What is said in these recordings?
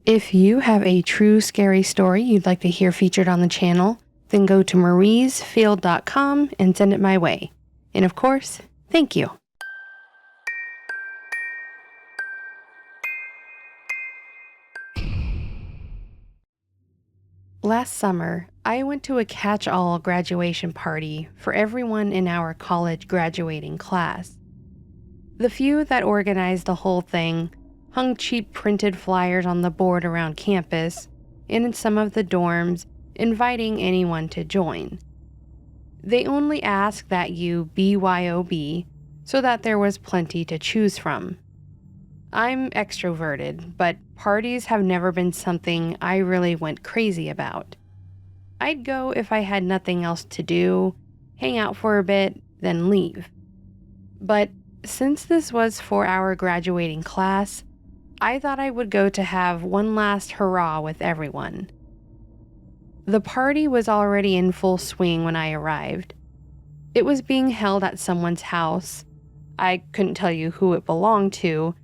If you have a true scary story you'd like to hear featured on the channel, then go to mariesfield.com and send it my way. And of course, thank you. Last summer, I went to a catch-all graduation party for everyone in our college graduating class. The few that organized the whole thing hung cheap printed flyers on the board around campus and in some of the dorms, inviting anyone to join. They only asked that you BYOB so that there was plenty to choose from. I'm extroverted, but parties have never been something I really went crazy about. I'd go if I had nothing else to do, hang out for a bit, then leave. But since this was for our graduating class, I thought I would go to have one last hurrah with everyone. The party was already in full swing when I arrived. It was being held at someone's house. I couldn't tell you who it belonged to,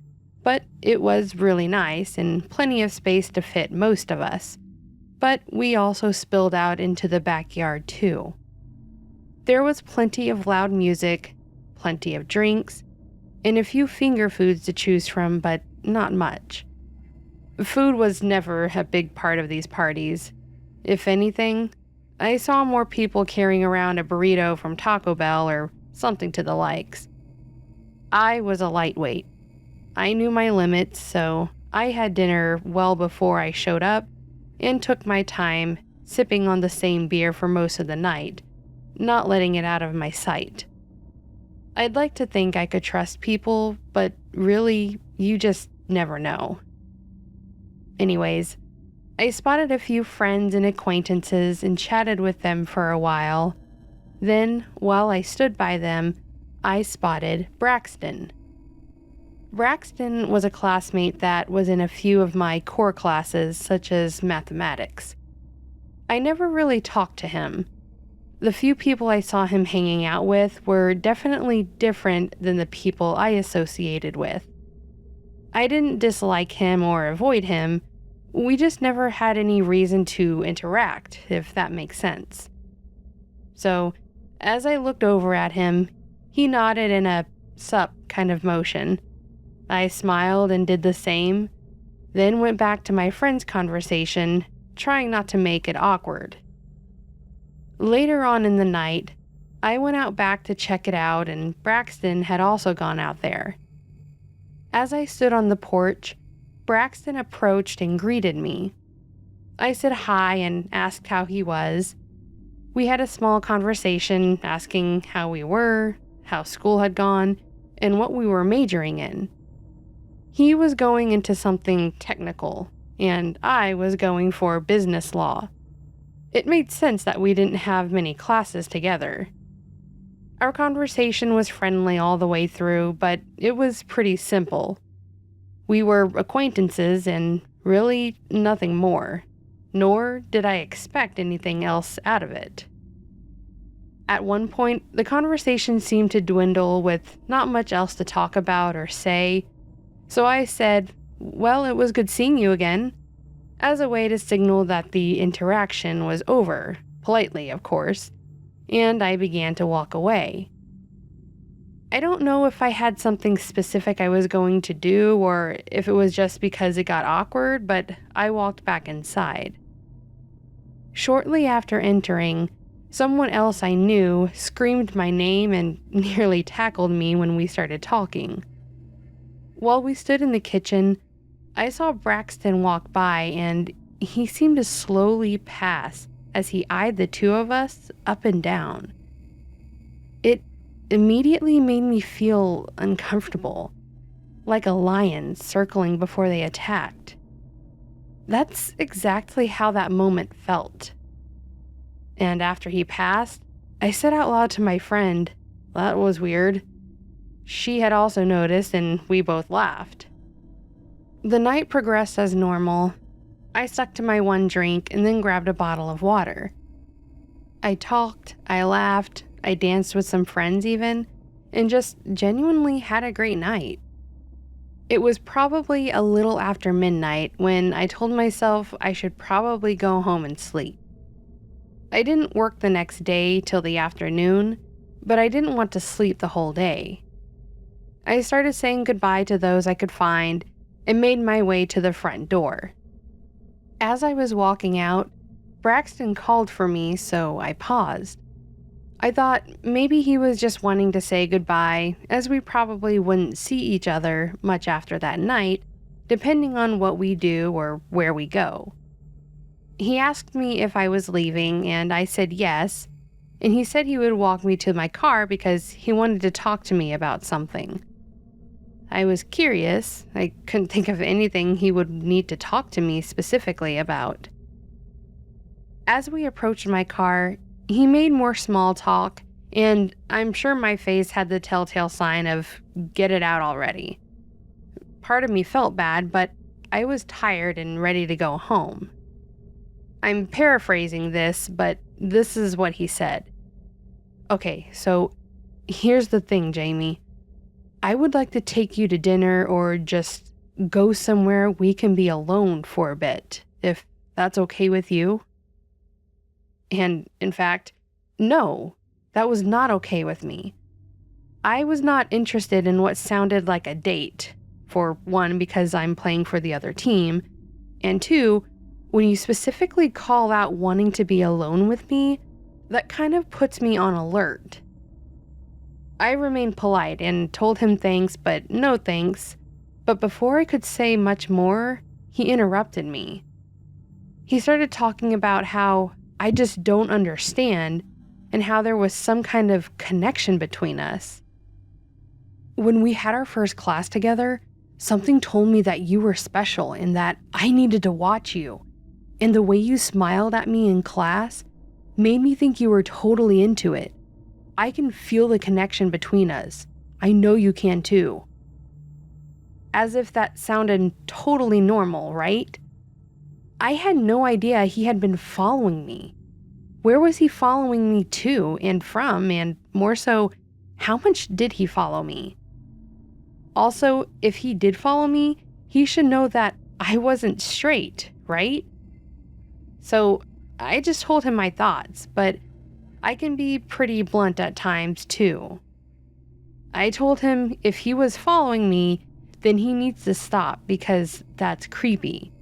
but it was really nice and plenty of space to fit most of us. But we also spilled out into the backyard too. There was plenty of loud music, plenty of drinks, and a few finger foods to choose from, but not much. Food was never a big part of these parties. If anything, I saw more people carrying around a burrito from Taco Bell or something to the likes. I was a lightweight. I knew my limits, so I had dinner well before I showed up and took my time sipping on the same beer for most of the night, not letting it out of my sight. I'd like to think I could trust people, but really, you just never know. Anyways, I spotted a few friends and acquaintances and chatted with them for a while. Then, while I stood by them, I spotted Braxton. Braxton was a classmate that was in a few of my core classes, such as mathematics. I never really talked to him. The few people I saw him hanging out with were definitely different than the people I associated with. I didn't dislike him or avoid him. We just never had any reason to interact, if that makes sense. So, as I looked over at him, he nodded in a sup kind of motion. I smiled and did the same, then went back to my friend's conversation, trying not to make it awkward. Later on in the night, I went out back to check it out, and Braxton had also gone out there. As I stood on the porch, Braxton approached and greeted me. I said hi and asked how he was. We had a small conversation asking how we were, how school had gone, and what we were majoring in. He was going into something technical, and I was going for business law. It made sense that we didn't have many classes together. Our conversation was friendly all the way through, but it was pretty simple. We were acquaintances and really nothing more, nor did I expect anything else out of it. At one point, the conversation seemed to dwindle with not much else to talk about or say, so I said, "Well, it was good seeing you again," as a way to signal that the interaction was over, politely, of course, and I began to walk away. I don't know if I had something specific I was going to do or if it was just because it got awkward, but I walked back inside. Shortly after entering, someone else I knew screamed my name and nearly tackled me when we started talking. While we stood in the kitchen, I saw Braxton walk by and he seemed to slowly pass as he eyed the two of us up and down. It immediately made me feel uncomfortable, like a lion circling before they attacked. That's exactly how that moment felt. And after he passed, I said out loud to my friend, "That was weird." She had also noticed, and we both laughed. The night progressed as normal. I stuck to my one drink and then grabbed a bottle of water. I talked, I laughed, I danced with some friends even, and just genuinely had a great night. It was probably a little after midnight when I told myself I should probably go home and sleep. I didn't work the next day till the afternoon, but I didn't want to sleep the whole day. I started saying goodbye to those I could find and made my way to the front door. As I was walking out, Braxton called for me, so I paused. I thought maybe he was just wanting to say goodbye, as we probably wouldn't see each other much after that night, depending on what we do or where we go. He asked me if I was leaving, and I said yes, and he said he would walk me to my car because he wanted to talk to me about something. I was curious. I couldn't think of anything he would need to talk to me specifically about. As we approached my car, he made more small talk, and I'm sure my face had the telltale sign of, "Get it out already." Part of me felt bad, but I was tired and ready to go home. I'm paraphrasing this, but this is what he said. "Okay, so here's the thing, Jamie. I would like to take you to dinner or just go somewhere we can be alone for a bit, if that's okay with you." And, in fact, no, that was not okay with me. I was not interested in what sounded like a date, for one, because I'm playing for the other team, and two, when you specifically call out wanting to be alone with me, that kind of puts me on alert. I remained polite and told him thanks, but no thanks, but before I could say much more, he interrupted me. He started talking about how I just don't understand, and how there was some kind of connection between us. When we had our first class together, something told me that you were special and that I needed to watch you, and the way you smiled at me in class made me think you were totally into it. I can feel the connection between us. I know you can too. As if that sounded totally normal, right? I had no idea he had been following me. Where was he following me to and from, and more so, how much did he follow me? Also, if he did follow me, he should know that I wasn't straight, right? So I just told him my thoughts, but I can be pretty blunt at times too. I told him if he was following me, then he needs to stop because that's creepy.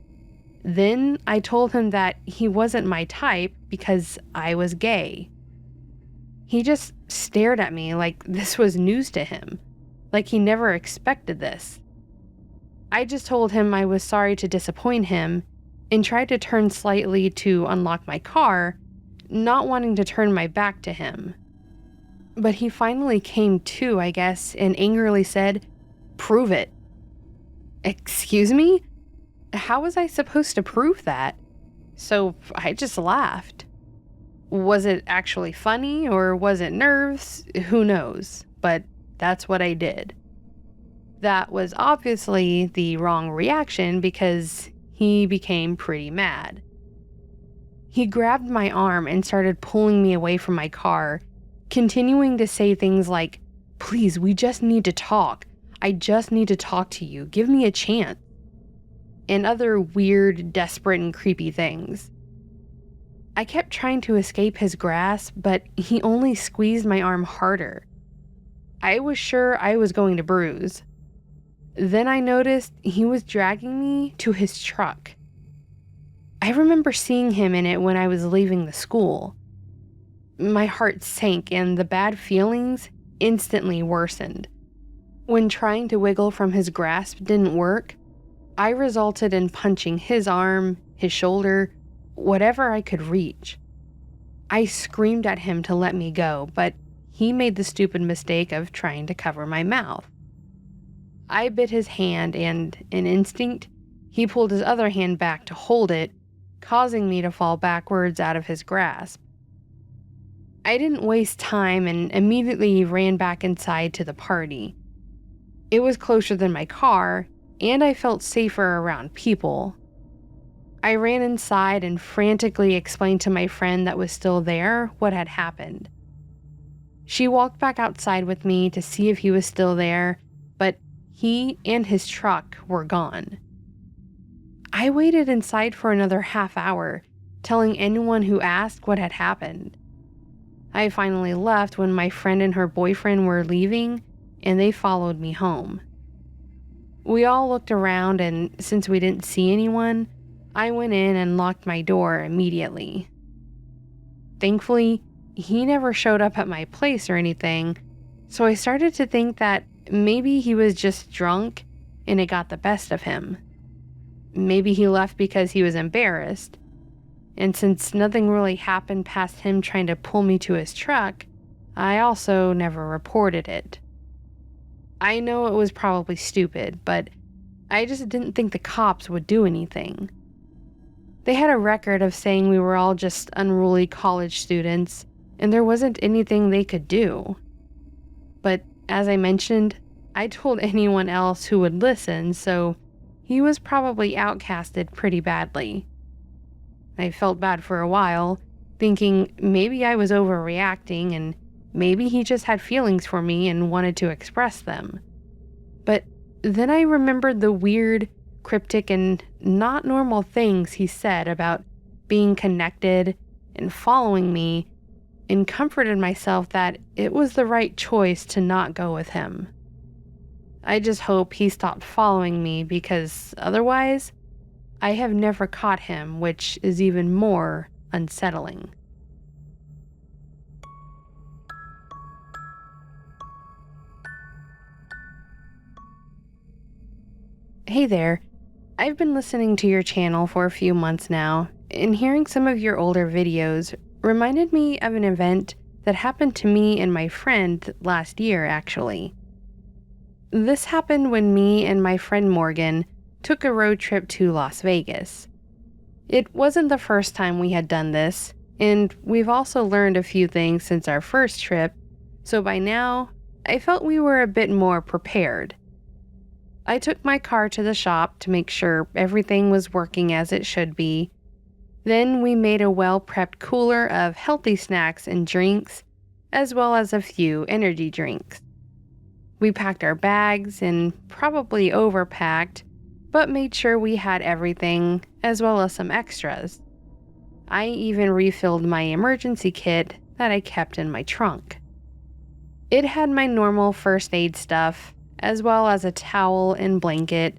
Then I told him that he wasn't my type because I was gay. He just stared at me like this was news to him, like he never expected this. I just told him I was sorry to disappoint him and tried to turn slightly to unlock my car, not wanting to turn my back to him. But he finally came to, I guess, and angrily said, "Prove it." Excuse me? How was I supposed to prove that? So I just laughed. Was it actually funny or was it nerves? Who knows? But that's what I did. That was obviously the wrong reaction because he became pretty mad. He grabbed my arm and started pulling me away from my car, continuing to say things like, "Please, we just need to talk. I just need to talk to you. Give me a chance." And other weird, desperate, and creepy things. I kept trying to escape his grasp, but he only squeezed my arm harder. I was sure I was going to bruise. Then I noticed he was dragging me to his truck. I remember seeing him in it when I was leaving the school. My heart sank and the bad feelings instantly worsened. When trying to wiggle from his grasp didn't work, I resulted in punching his arm, his shoulder, whatever I could reach. I screamed at him to let me go, but he made the stupid mistake of trying to cover my mouth. I bit his hand and, in instinct, he pulled his other hand back to hold it, causing me to fall backwards out of his grasp. I didn't waste time and immediately ran back inside to the party. It was closer than my car, and I felt safer around people. I ran inside and frantically explained to my friend that was still there what had happened. She walked back outside with me to see if he was still there, but he and his truck were gone. I waited inside for another half hour, telling anyone who asked what had happened. I finally left when my friend and her boyfriend were leaving, and they followed me home. We all looked around, and since we didn't see anyone, I went in and locked my door immediately. Thankfully, he never showed up at my place or anything, so I started to think that maybe he was just drunk and it got the best of him. Maybe he left because he was embarrassed. And since nothing really happened past him trying to pull me to his truck, I also never reported it. I know it was probably stupid, but I just didn't think the cops would do anything. They had a record of saying we were all just unruly college students, and there wasn't anything they could do. But as I mentioned, I told anyone else who would listen, so he was probably outcasted pretty badly. I felt bad for a while, thinking maybe I was overreacting and maybe he just had feelings for me and wanted to express them. But then I remembered the weird, cryptic, and not normal things he said about being connected and following me, and comforted myself that it was the right choice to not go with him. I just hope he stopped following me, because otherwise, I have never caught him, which is even more unsettling. Hey there. I've been listening to your channel for a few months now, and hearing some of your older videos reminded me of an event that happened to me and my friend last year, actually. This happened when me and my friend Morgan took a road trip to Las Vegas. It wasn't the first time we had done this, and we've also learned a few things since our first trip, so by now, I felt we were a bit more prepared. I took my car to the shop to make sure everything was working as it should be. Then we made a well-prepped cooler of healthy snacks and drinks, as well as a few energy drinks. We packed our bags and probably overpacked, but made sure we had everything, as well as some extras. I even refilled my emergency kit that I kept in my trunk. It had my normal first aid stuff, as well as a towel and blanket,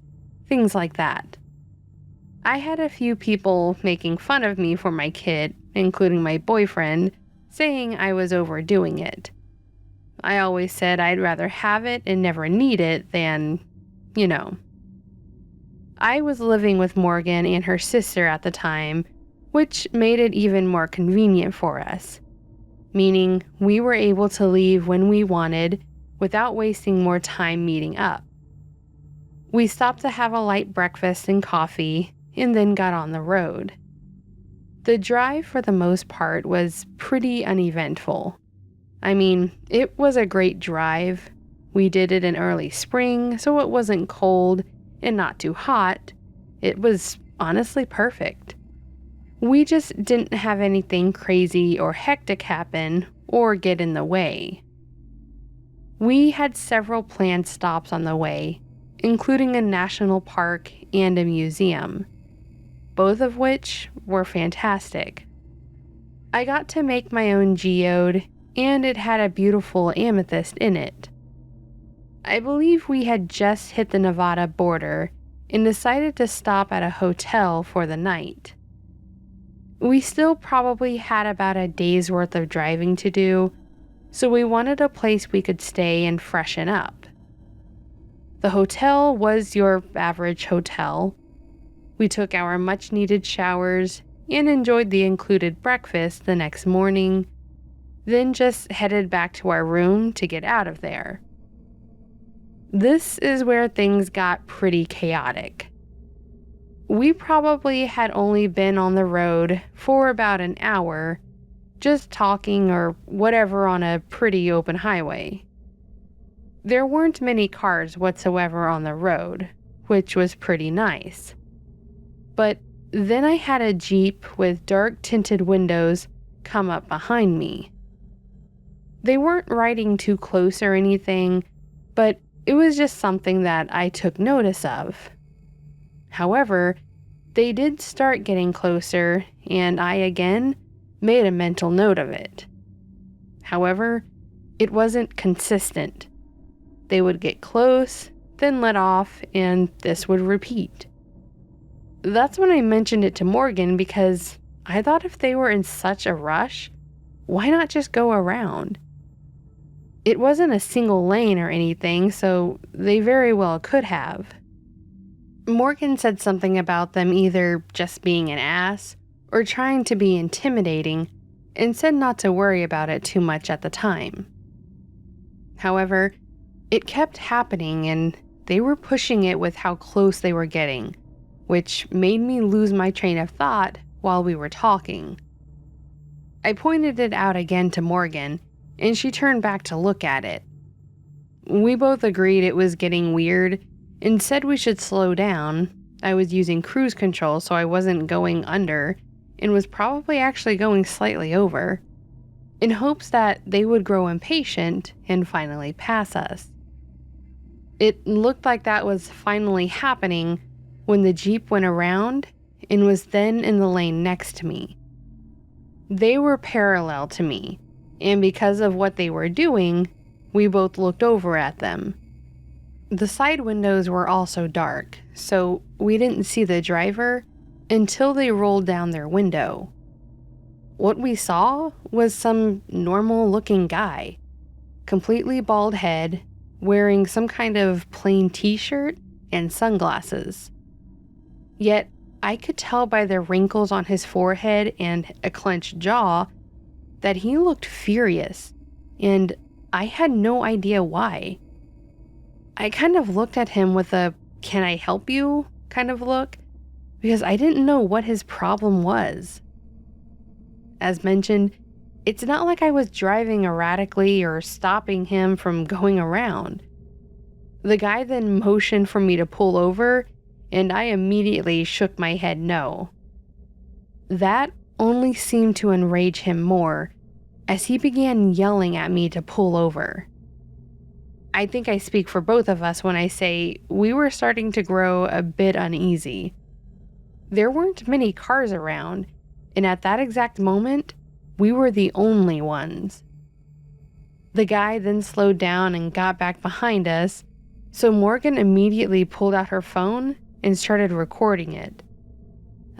things like that. I had a few people making fun of me for my kit, including my boyfriend, saying I was overdoing it. I always said I'd rather have it and never need it than, I was living with Morgan and her sister at the time, which made it even more convenient for us, meaning we were able to leave when we wanted without wasting more time meeting up. We stopped to have a light breakfast and coffee, and then got on the road. The drive, for the most part, was pretty uneventful. I mean, it was a great drive. We did it in early spring, so it wasn't cold and not too hot. It was honestly perfect. We just didn't have anything crazy or hectic happen or get in the way. We had several planned stops on the way, including a national park and a museum, both of which were fantastic. I got to make my own geode, and it had a beautiful amethyst in it. I believe we had just hit the Nevada border and decided to stop at a hotel for the night. We still probably had about a day's worth of driving to do, so we wanted a place we could stay and freshen up. The hotel was your average hotel. We took our much-needed showers and enjoyed the included breakfast the next morning, then just headed back to our room to get out of there. This is where things got pretty chaotic. We probably had only been on the road for about an hour, just talking or whatever on a pretty open highway. There weren't many cars whatsoever on the road, which was pretty nice. But then I had a Jeep with dark tinted windows come up behind me. They weren't riding too close or anything, but It was just something that I took notice of. However, they did start getting closer, and I again made a mental note of it. However, it wasn't consistent. They would get close, then let off, and this would repeat. That's when I mentioned it to Morgan because I thought if they were in such a rush, why not just go around? It wasn't a single lane or anything, so they very well could have. Morgan said something about them either just being an ass or trying to be intimidating and said not to worry about it too much at the time. However, it kept happening and they were pushing it with how close they were getting, which made me lose my train of thought while we were talking. I pointed it out again to Morgan, and she turned back to look at it. We both agreed it was getting weird and said we should slow down. I was using cruise control, so I wasn't going under and was probably actually going slightly over, in hopes that they would grow impatient and finally pass us. It looked like that was finally happening when the Jeep went around and was then in the lane next to me. They were parallel to me, and because of what they were doing, we both looked over at them. The side windows were also dark, so we didn't see the driver until they rolled down their window. What we saw was some normal-looking guy, completely bald head, wearing some kind of plain t-shirt and sunglasses. Yet, I could tell by the wrinkles on his forehead and a clenched jaw that he looked furious, and I had no idea why. I kind of looked at him with a "can I help you" kind of look, because I didn't know what his problem was. As mentioned, it's not like I was driving erratically or stopping him from going around. The guy then motioned for me to pull over, and I immediately shook my head no. That only seemed to enrage him more, as he began yelling at me to pull over. I think I speak for both of us when I say we were starting to grow a bit uneasy. There weren't many cars around, and at that exact moment, we were the only ones. The guy then slowed down and got back behind us, so Morgan immediately pulled out her phone and started recording it.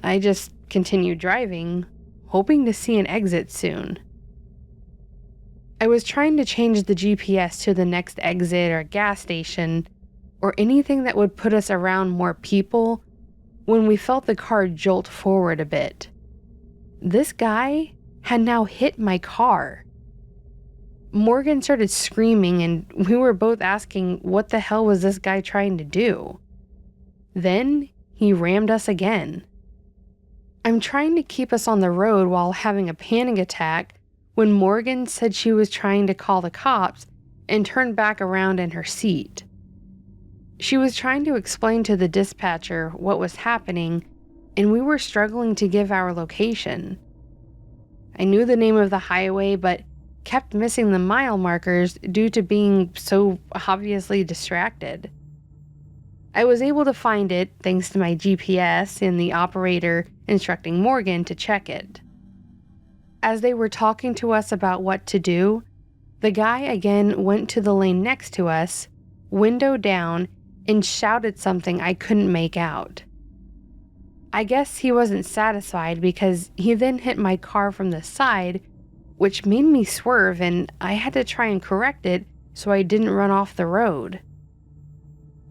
I just continued driving, hoping to see an exit soon. I was trying to change the GPS to the next exit or gas station or anything that would put us around more people when we felt the car jolt forward a bit. This guy had now hit my car. Morgan started screaming and we were both asking what the hell was this guy trying to do. Then he rammed us again. I'm trying to keep us on the road while having a panic attack when Morgan said she was trying to call the cops and turned back around in her seat. She was trying to explain to the dispatcher what was happening, and we were struggling to give our location. I knew the name of the highway, but kept missing the mile markers due to being so obviously distracted. I was able to find it thanks to my GPS and the operator instructing Morgan to check it. As they were talking to us about what to do, the guy again went to the lane next to us, window down, and shouted something I couldn't make out. I guess he wasn't satisfied because he then hit my car from the side, which made me swerve and I had to try and correct it so I didn't run off the road.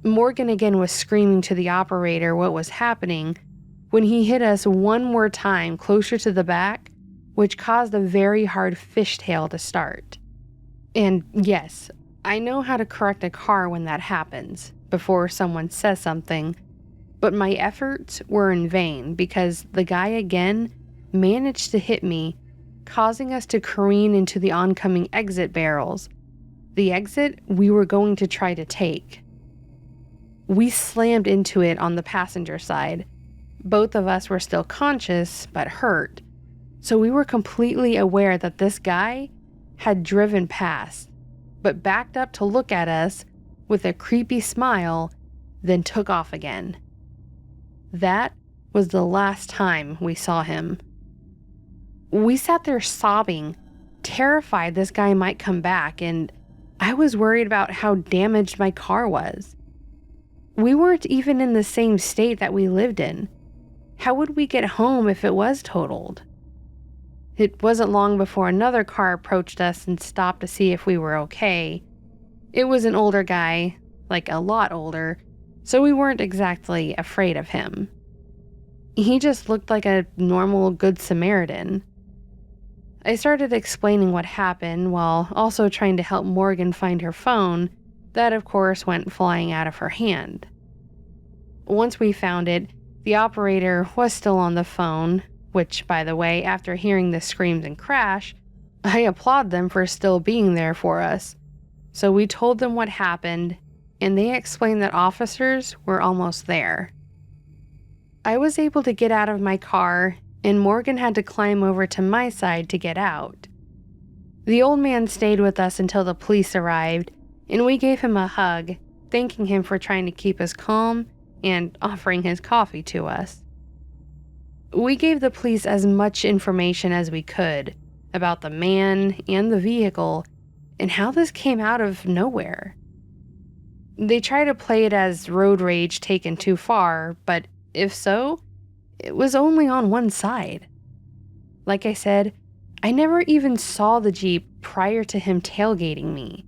Morgan again was screaming to the operator what was happening when he hit us one more time closer to the back, which caused a very hard fishtail to start. And yes, I know how to correct a car when that happens, before someone says something, but my efforts were in vain because the guy again managed to hit me, causing us to careen into the oncoming exit barrels, the exit we were going to try to take. We slammed into it on the passenger side. Both of us were still conscious, but hurt, so we were completely aware that this guy had driven past, but backed up to look at us with a creepy smile, then took off again. That was the last time we saw him. We sat there sobbing, terrified this guy might come back, and I was worried about how damaged my car was. We weren't even in the same state that we lived in. How would we get home if it was totaled? It wasn't long before another car approached us and stopped to see if we were okay. It was an older guy, like a lot older, so we weren't exactly afraid of him. He just looked like a normal Good Samaritan. I started explaining what happened while also trying to help Morgan find her phone, that of course went flying out of her hand. Once we found it, the operator was still on the phone, which, by the way, after hearing the screams and crash, I applaud them for still being there for us. So we told them what happened, and they explained that officers were almost there. I was able to get out of my car, and Morgan had to climb over to my side to get out. The old man stayed with us until the police arrived, and we gave him a hug, thanking him for trying to keep us calm and offering his coffee to us. We gave the police as much information as we could about the man and the vehicle and how this came out of nowhere. They try to play it as road rage taken too far, but if so, it was only on one side. Like I said, I never even saw the Jeep prior to him tailgating me.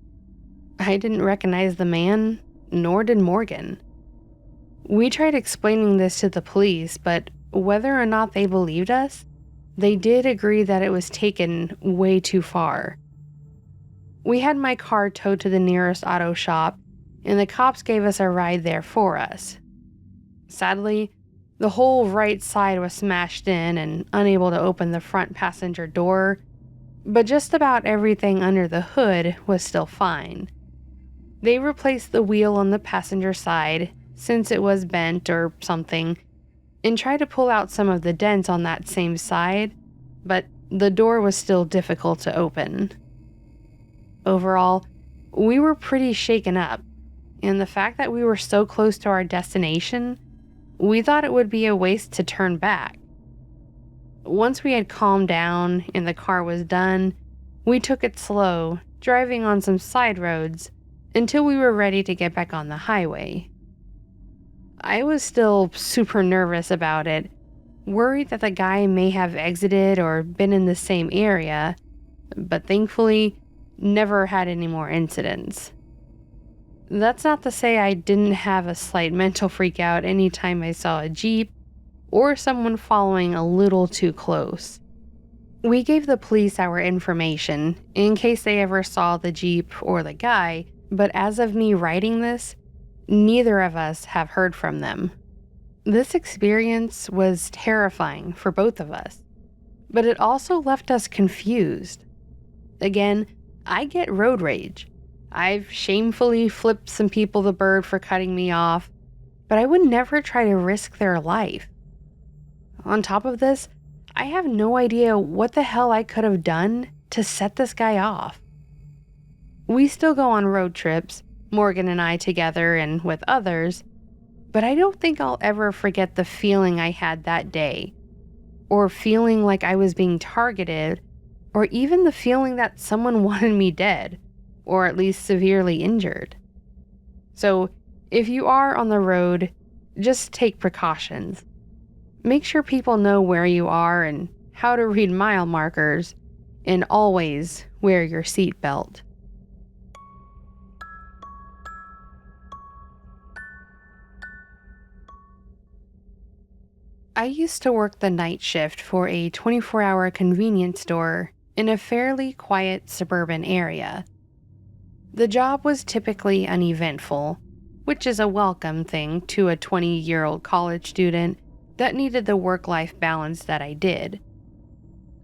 I didn't recognize the man, nor did Morgan. We tried explaining this to the police, but whether or not they believed us, they did agree that it was taken way too far. We had my car towed to the nearest auto shop, and the cops gave us a ride there for us. Sadly, the whole right side was smashed in and unable to open the front passenger door, but just about everything under the hood was still fine. They replaced the wheel on the passenger side, since it was bent or something, and tried to pull out some of the dents on that same side, but the door was still difficult to open. Overall, we were pretty shaken up, and the fact that we were so close to our destination, we thought it would be a waste to turn back. Once we had calmed down and the car was done, we took it slow, driving on some side roads until we were ready to get back on the highway. I was still super nervous about it, worried that the guy may have exited or been in the same area, but thankfully, never had any more incidents. That's not to say I didn't have a slight mental freak out anytime I saw a Jeep or someone following a little too close. We gave the police our information in case they ever saw the Jeep or the guy, but as of me writing this, neither of us have heard from them. This experience was terrifying for both of us, but it also left us confused. Again, I get road rage. I've shamefully flipped some people the bird for cutting me off, but I would never try to risk their life. On top of this, I have no idea what the hell I could have done to set this guy off. We still go on road trips, Morgan and I together and with others, but I don't think I'll ever forget the feeling I had that day, or feeling like I was being targeted, or even the feeling that someone wanted me dead, or at least severely injured. So, if you are on the road, just take precautions. Make sure people know where you are and how to read mile markers, and always wear your seatbelt. I used to work the night shift for a 24-hour convenience store in a fairly quiet suburban area. The job was typically uneventful, which is a welcome thing to a 20-year-old college student that needed the work-life balance that I did.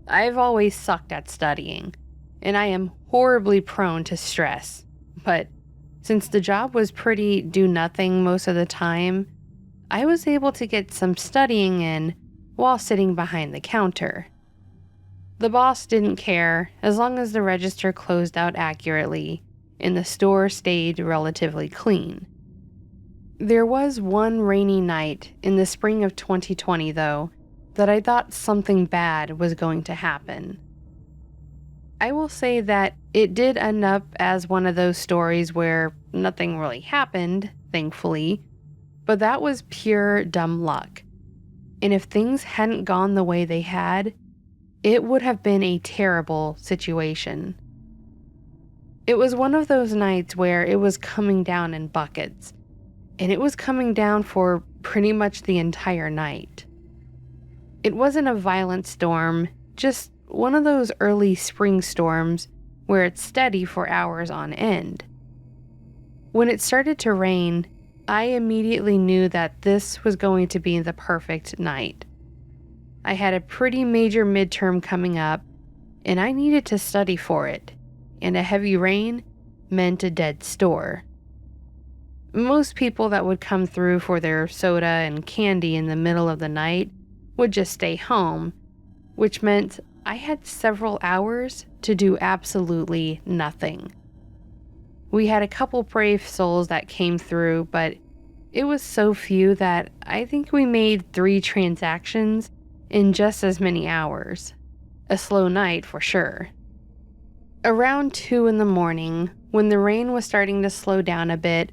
I've always sucked at studying, and I am horribly prone to stress, but since the job was pretty do-nothing most of the time, I was able to get some studying in while sitting behind the counter. The boss didn't care as long as the register closed out accurately, and the store stayed relatively clean. There was one rainy night in the spring of 2020, though, that I thought something bad was going to happen. I will say that it did end up as one of those stories where nothing really happened, thankfully, but that was pure dumb luck. And if things hadn't gone the way they had, it would have been a terrible situation. It was one of those nights where it was coming down in buckets, and it was coming down for pretty much the entire night. It wasn't a violent storm, just one of those early spring storms where it's steady for hours on end. When it started to rain, I immediately knew that this was going to be the perfect night. I had a pretty major midterm coming up, and I needed to study for it, and a heavy rain meant a dead store. Most people that would come through for their soda and candy in the middle of the night would just stay home, which meant I had several hours to do absolutely nothing. We had a couple brave souls that came through, but it was so few that I think we made 3 transactions in just as many hours. A slow night for sure. Around 2 in the morning, when the rain was starting to slow down a bit,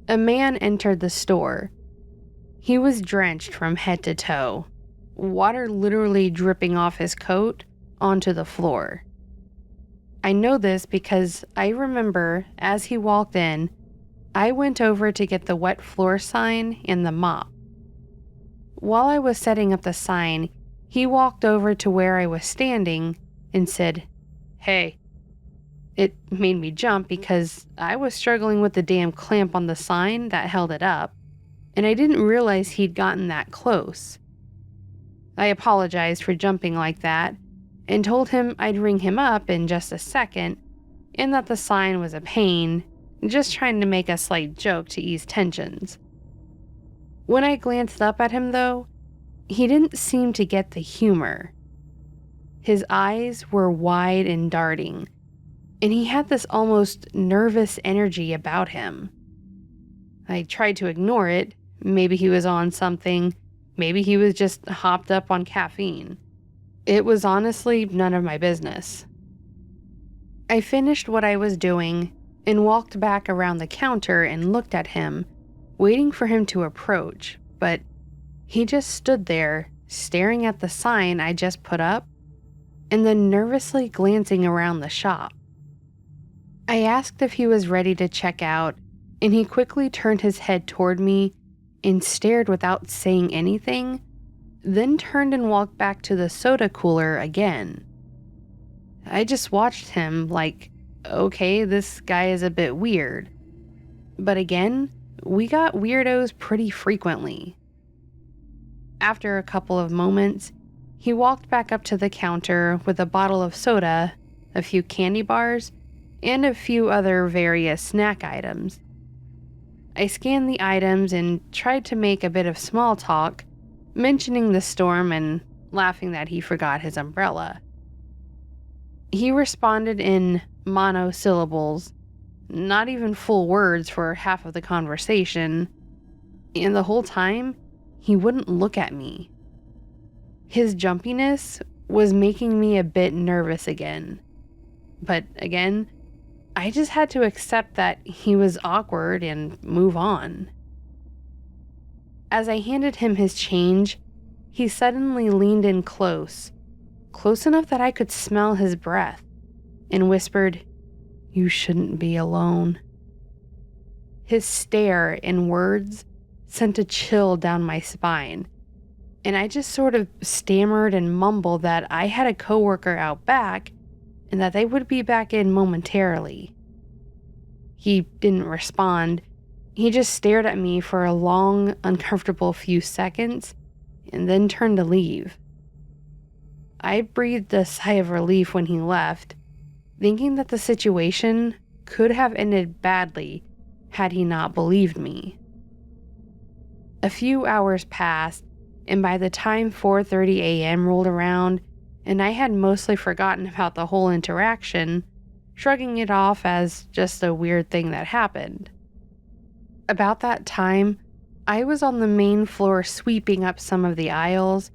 a man entered the store. He was drenched from head to toe, water literally dripping off his coat onto the floor. I know this because I remember as he walked in, I went over to get the wet floor sign and the mop. While I was setting up the sign, he walked over to where I was standing and said, "Hey." It made me jump because I was struggling with the damn clamp on the sign that held it up, and I didn't realize he'd gotten that close. I apologized for jumping like that and told him I'd ring him up in just a second and that the sign was a pain, just trying to make a slight joke to ease tensions. When I glanced up at him, though, he didn't seem to get the humor. His eyes were wide and darting, and he had this almost nervous energy about him. I tried to ignore it. Maybe he was on something. Maybe he was just hopped up on caffeine. It was honestly none of my business. I finished what I was doing and walked back around the counter and looked at him, waiting for him to approach, but he just stood there, staring at the sign I just put up, and then nervously glancing around the shop. I asked if he was ready to check out, and he quickly turned his head toward me and stared without saying anything, then turned and walked back to the soda cooler again. I just watched him like, okay, this guy is a bit weird. But again, we got weirdos pretty frequently. After a couple of moments, he walked back up to the counter with a bottle of soda, a few candy bars, and a few other various snack items. I scanned the items and tried to make a bit of small talk, mentioning the storm and laughing that he forgot his umbrella. He responded in monosyllables, not even full words for half of the conversation, and the whole time, he wouldn't look at me. His jumpiness was making me a bit nervous again. But again, I just had to accept that he was awkward and move on. As I handed him his change, he suddenly leaned in close enough that I could smell his breath, and whispered, "You shouldn't be alone." His stare and words sent a chill down my spine, and I just sort of stammered and mumbled that I had a coworker out back and that they would be back in momentarily. He didn't respond. He just stared at me for a long, uncomfortable few seconds and then turned to leave. I breathed a sigh of relief when he left, thinking that the situation could have ended badly had he not believed me. A few hours passed, and by the time 4:30 a.m. rolled around, and I had mostly forgotten about the whole interaction, shrugging it off as just a weird thing that happened. About that time, I was on the main floor sweeping up some of the aisles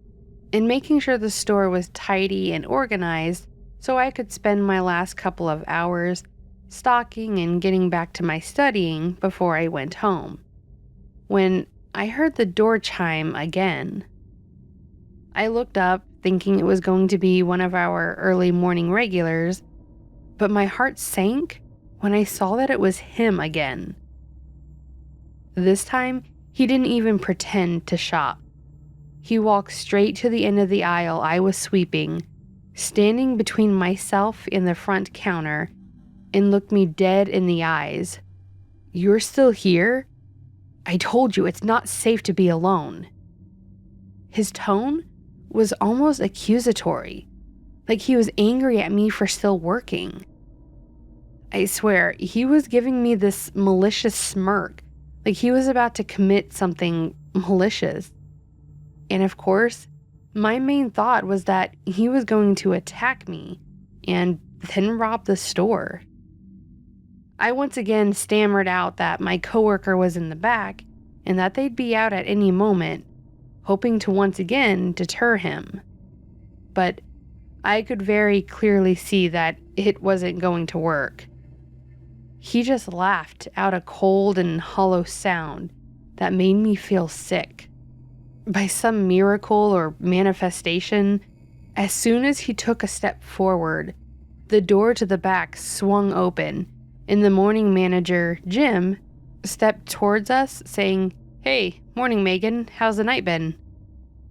and making sure the store was tidy and organized so I could spend my last couple of hours stocking and getting back to my studying before I went home, when I heard the door chime again. I looked up, thinking it was going to be one of our early morning regulars, but my heart sank when I saw that it was him again. This time, he didn't even pretend to shop. He walked straight to the end of the aisle I was sweeping, standing between myself and the front counter, and looked me dead in the eyes. "You're still here? I told you it's not safe to be alone." His tone was almost accusatory, like he was angry at me for still working. I swear, he was giving me this malicious smirk, like he was about to commit something malicious. And of course, my main thought was that he was going to attack me and then rob the store. I once again stammered out that my coworker was in the back and that they'd be out at any moment, hoping to once again deter him. But I could very clearly see that it wasn't going to work. He just laughed out a cold and hollow sound that made me feel sick. By some miracle or manifestation, as soon as he took a step forward, the door to the back swung open, and the morning manager, Jim, stepped towards us saying, "Hey, morning Megan, how's the night been?"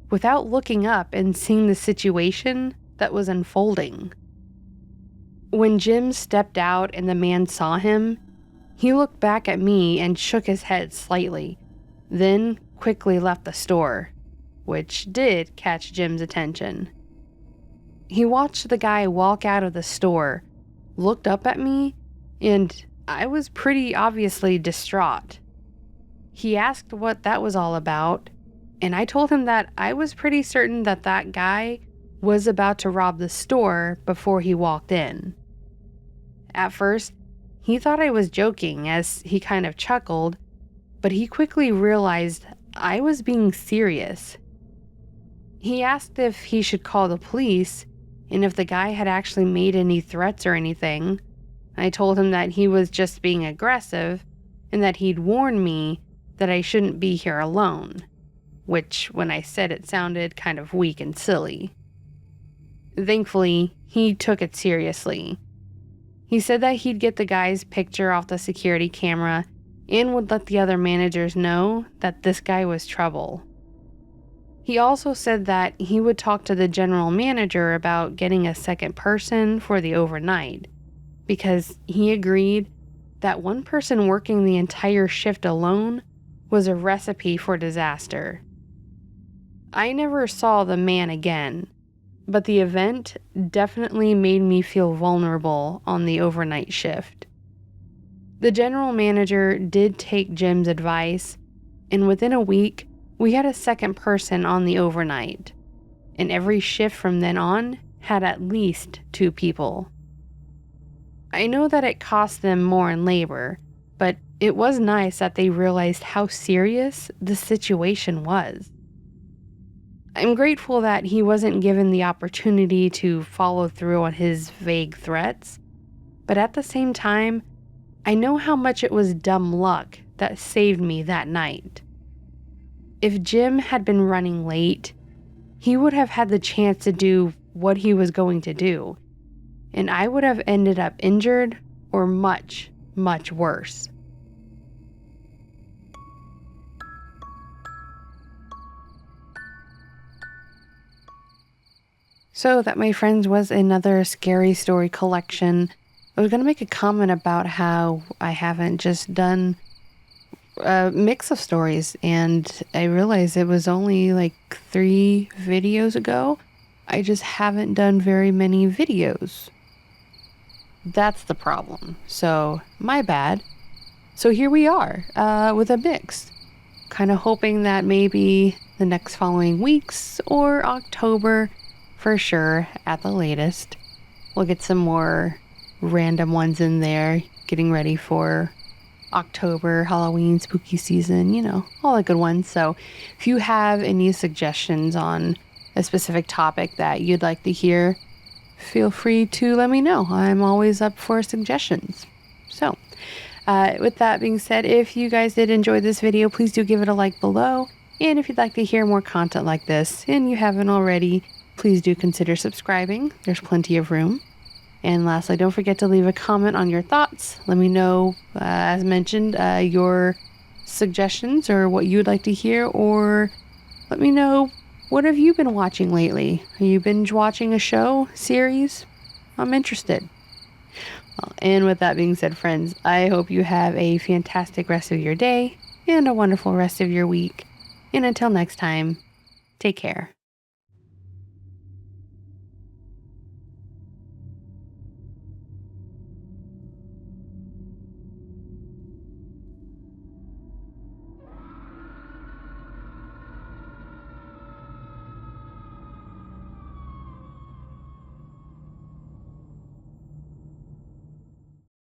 without looking up and seeing the situation that was unfolding. When Jim stepped out and the man saw him, he looked back at me and shook his head slightly, then quickly left the store, which did catch Jim's attention. He watched the guy walk out of the store, looked up at me, and I was pretty obviously distraught. He asked what that was all about, and I told him that I was pretty certain that that guy was about to rob the store before he walked in. At first, he thought I was joking as he kind of chuckled, but he quickly realized I was being serious. He asked if he should call the police and if the guy had actually made any threats or anything. I told him that he was just being aggressive and that he'd warned me that I shouldn't be here alone, which when I said it sounded kind of weak and silly. Thankfully, he took it seriously. He said that he'd get the guy's picture off the security camera and would let the other managers know that this guy was trouble. He also said that he would talk to the general manager about getting a second person for the overnight, because he agreed that one person working the entire shift alone was a recipe for disaster. I never saw the man again, but the event definitely made me feel vulnerable on the overnight shift. The general manager did take Jim's advice, and within a week, we had a second person on the overnight, and every shift from then on had at least 2 people. I know that it cost them more in labor, but it was nice that they realized how serious the situation was. I'm grateful that he wasn't given the opportunity to follow through on his vague threats, but at the same time, I know how much it was dumb luck that saved me that night. If Jim had been running late, he would have had the chance to do what he was going to do, and I would have ended up injured or much, much worse. So that, my friends, was another scary story collection. I was going to make a comment about how I haven't just done a mix of stories, and I realized it was only like 3 videos ago. I just haven't done very many videos. That's the problem. So, my bad. So here we are, with a mix. Kind of hoping that maybe the next following weeks or October, for sure, at the latest, we'll get some more random ones in there, getting ready for October, Halloween, spooky season, all the good ones. So if you have any suggestions on a specific topic that you'd like to hear, feel free to let me know. I'm always up for suggestions. So with that being said, if you guys did enjoy this video, please do give it a like below. And if you'd like to hear more content like this and you haven't already, please do consider subscribing. There's plenty of room. And lastly, don't forget to leave a comment on your thoughts. Let me know, as mentioned, your suggestions or what you'd like to hear, or let me know, what have you been watching lately? Are you binge watching a show, series? I'm interested. Well, and with that being said, friends, I hope you have a fantastic rest of your day and a wonderful rest of your week. And until next time, take care.